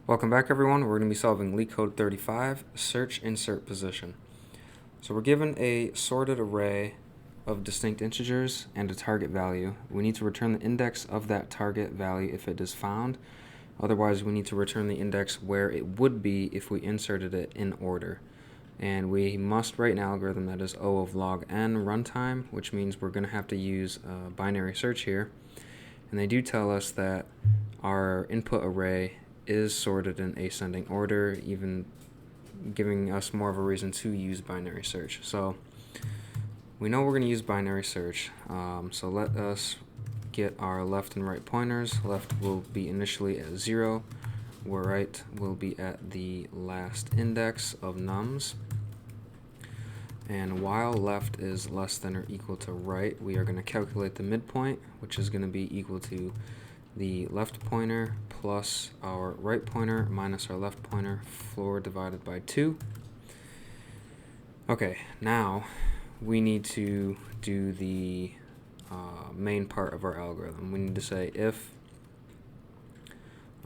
Welcome back, everyone. We're going to be solving LeetCode 35, search insert position. So we're given a sorted array of distinct integers and a target value. We need to return the index of that target value if it is found. Otherwise, we need to return the index where it would be if we inserted it in order. And we must write an algorithm that is O of log n runtime, which means we're going to have to use a binary search here. And they do tell us that our input array is sorted in ascending order, even giving us more of a reason to use binary search. So we know we're going to use binary search. So let us get our left and right pointers. Left will be initially at 0, where right will be at the last index of nums. And while left is less than or equal to right, we are going to calculate the midpoint, which is going to be equal to the left pointer plus our right pointer minus our left pointer, floor divided by 2. Okay, now we need to do the main part of our algorithm. We need to say if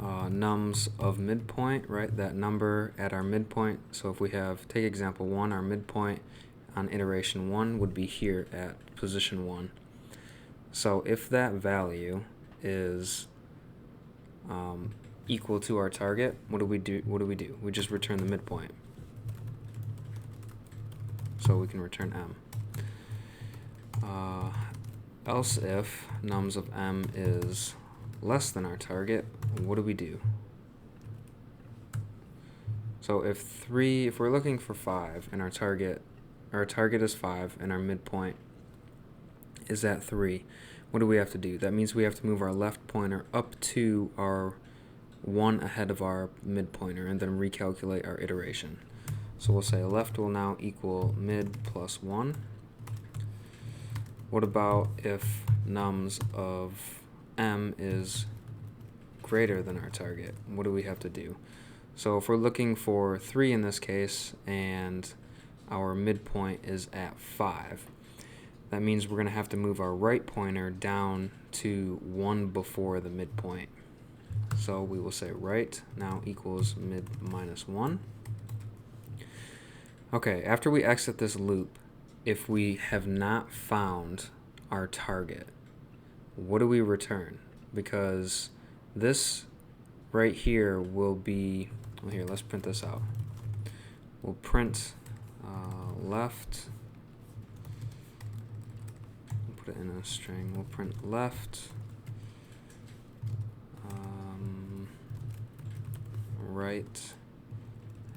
nums of midpoint, right, that number at our midpoint. So if we have, take example 1, our midpoint on iteration 1 would be here at position 1. So if that value is equal to our target, what do we do? We just return the midpoint. So we can return m. Else if nums of m is less than our target, what do we do? So if we're looking for 5 and our target is 5 and our midpoint is at 3, what do we have to do? That means we have to move our left pointer up to our 1 ahead of our mid pointer and then recalculate our iteration. So we'll say left will now equal mid plus 1. What about if nums of m is greater than our target? What do we have to do? So if we're looking for 3 in this case and our midpoint is at 5, that means we're going to have to move our right pointer down to 1 before the midpoint. So we will say right now equals mid minus 1. Okay, after we exit this loop, if we have not found our target, what do we return? Because this right here will be, well, here, let's print this out. We'll print left. Put it in a string. We'll print left, right,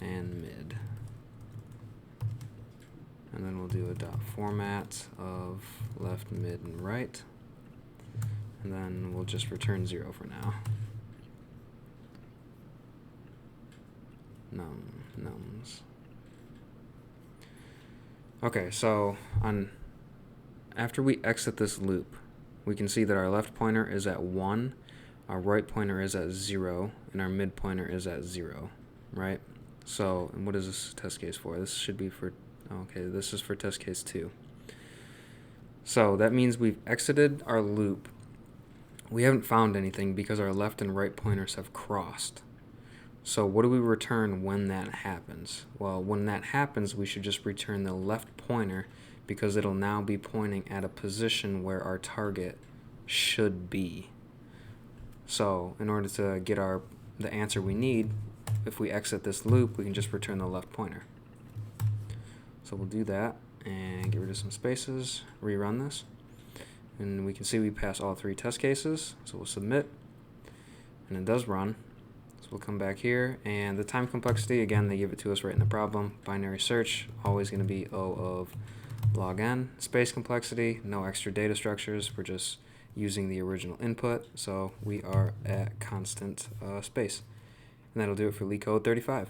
and mid. And then we'll do a dot format of left, mid, and right. And then we'll just return 0 for now. Nums. Okay, so after we exit this loop, we can see that our left pointer is at 1, our right pointer is at 0, and our mid pointer is at 0, right? So, and what is this test case for? This should be for, okay, this is for test case 2. So that means we've exited our loop. We haven't found anything because our left and right pointers have crossed. So what do we return when that happens? Well, when that happens, we should just return the left pointer because it'll now be pointing at a position where our target should be. So in order to get the answer we need, if we exit this loop, we can just return the left pointer. So we'll do that and get rid of some spaces, rerun this, and we can see we pass all 3 test cases. So we'll submit, and it does run. So we'll come back here, and the time complexity, again, they give it to us right in the problem. Binary search, always going to be O of log n. Space complexity, no extra data structures. We're just using the original input, so we are at constant space. And that'll do it for LeetCode 35.